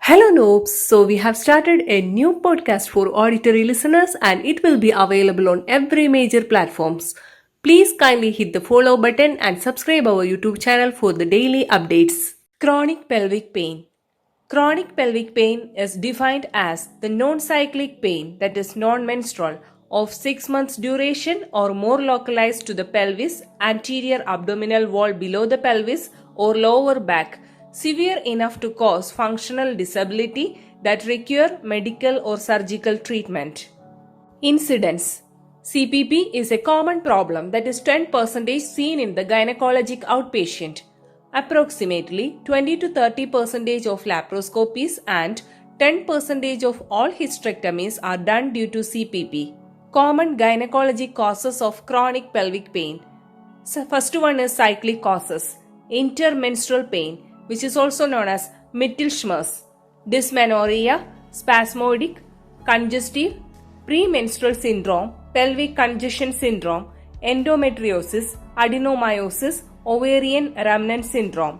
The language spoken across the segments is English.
Hello, Noobs. So, we have started a new podcast for auditory listeners and it will be available on every major platforms. Please kindly hit the follow button and subscribe our YouTube channel for the daily updates. Chronic pelvic pain. Chronic pelvic pain is defined as the non-cyclic pain that is non-menstrual of 6 months duration or more localized to the pelvis, anterior abdominal wall below the pelvis or lower back, severe enough to cause functional disability that require medical or surgical treatment. Incidence. CPP is a common problem that is 10% seen in the gynecologic outpatient. Approximately 20 to 30% of laparoscopies and 10% of all hysterectomies are done due to CPP. Common gynecologic causes of chronic pelvic pain. So first one is cyclic causes. Intermenstrual pain, which is also known as Mittelschmerz, dysmenorrhea, spasmodic, congestive, premenstrual syndrome, pelvic congestion syndrome, endometriosis, adenomyosis, ovarian remnant syndrome.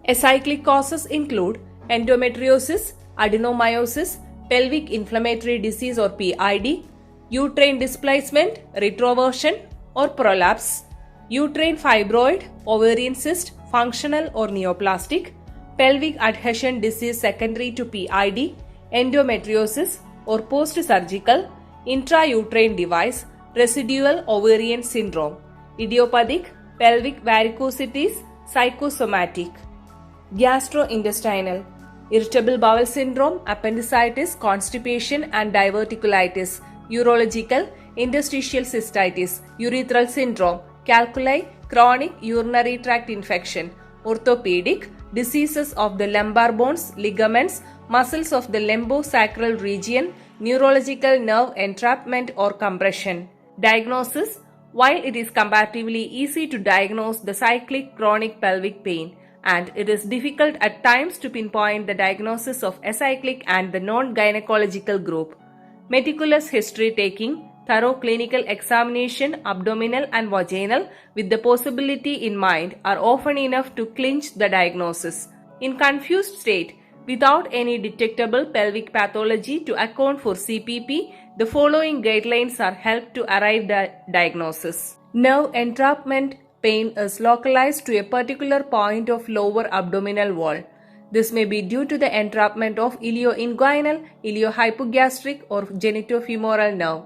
Acyclic causes include endometriosis, adenomyosis, pelvic inflammatory disease or PID, uterine displacement, retroversion or prolapse, uterine fibroid, ovarian cyst, functional or neoplastic, pelvic adhesion disease secondary to PID, endometriosis or post-surgical, intrauterine device, residual ovarian syndrome, idiopathic, pelvic varicosities, psychosomatic, gastrointestinal, irritable bowel syndrome, appendicitis, constipation and diverticulitis, urological, interstitial cystitis, urethral syndrome, calculi, chronic urinary tract infection, orthopedic, diseases of the lumbar bones, ligaments, muscles of the lumbosacral region, neurological nerve entrapment or compression. Diagnosis. While it is comparatively easy to diagnose the cyclic chronic pelvic pain, and it is difficult at times to pinpoint the diagnosis of acyclic and the non-gynecological group, meticulous history taking, thorough clinical examination, abdominal and vaginal, with the possibility in mind are often enough to clinch the diagnosis. In confused state, without any detectable pelvic pathology to account for CPP, the following guidelines are helped to arrive at diagnosis. Nerve entrapment pain is localized to a particular point of lower abdominal wall. This may be due to the entrapment of ilioinguinal, iliohypogastric or genitofemoral nerve.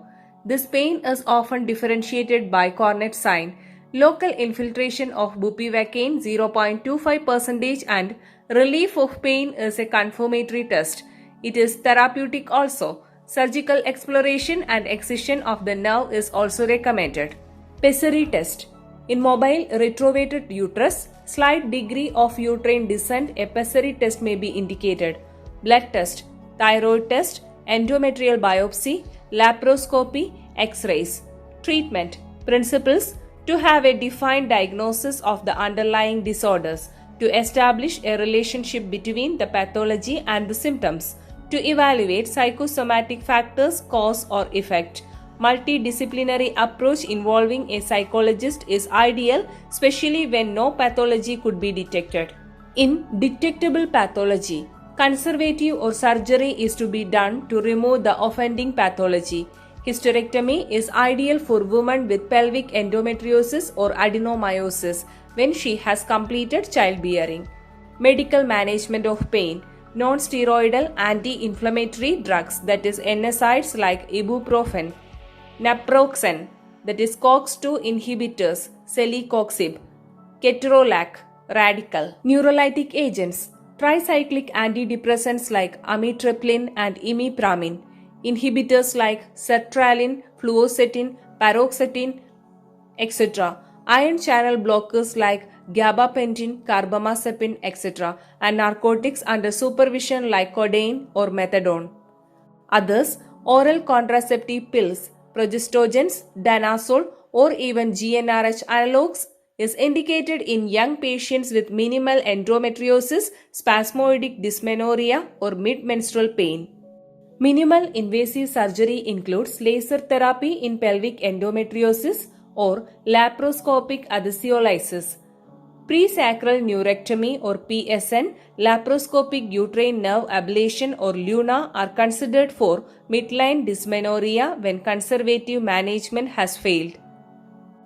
This pain is often differentiated by cornet sign, local infiltration of bupivacaine 0.25% and relief of pain is a confirmatory test. It is therapeutic also. Surgical exploration and excision of the nerve is also recommended. Pessary test. In mobile retrovated uterus, slight degree of uterine descent, a pessary test may be indicated. Blood test, thyroid test, endometrial biopsy, laparoscopy, X-rays. Treatment. Principles. To have a defined diagnosis of the underlying disorders, to establish a relationship between the pathology and the symptoms, to evaluate psychosomatic factors, cause or effect. Multidisciplinary approach involving a psychologist is ideal, especially when no pathology could be detected. In detectable pathology, conservative or surgery is to be done to remove the offending pathology. Hysterectomy is ideal for women with pelvic endometriosis or adenomyosis when she has completed childbearing. Medical management of pain. Non-steroidal anti-inflammatory drugs, that is NSAIDs like ibuprofen, naproxen, that is COX-2 inhibitors, celecoxib, ketorolac, radical. Neurolytic agents. Tricyclic antidepressants like amitriptyline and imipramine. Inhibitors like sertraline, fluoxetine, paroxetine, etc. Ion channel blockers like gabapentin, carbamazepine, etc. and narcotics under supervision like codeine or methadone. Others, oral contraceptive pills, progestogens, danazol or even GnRH analogues is indicated in young patients with minimal endometriosis, spasmodic dysmenorrhea or mid-menstrual pain. Minimal invasive surgery includes laser therapy in pelvic endometriosis or laparoscopic adhesiolysis. Presacral neurectomy or PSN, laparoscopic uterine nerve ablation or LUNA are considered for midline dysmenorrhea when conservative management has failed.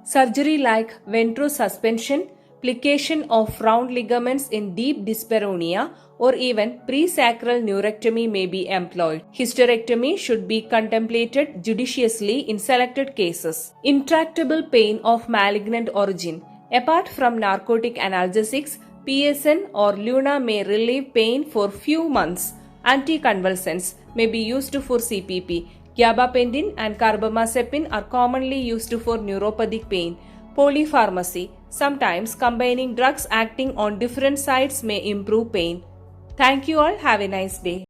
Surgery like ventrosuspension, plication of round ligaments in deep dyspareunia, or even presacral neurectomy may be employed. Hysterectomy should be contemplated judiciously in selected cases. Intractable pain of malignant origin. Apart from narcotic analgesics, PSN or LUNA may relieve pain for few months. Anticonvulsants may be used for CPP. Gabapentin and carbamazepine are commonly used for neuropathic pain. Polypharmacy. Sometimes combining drugs acting on different sites may improve pain. Thank you all. Have a nice day.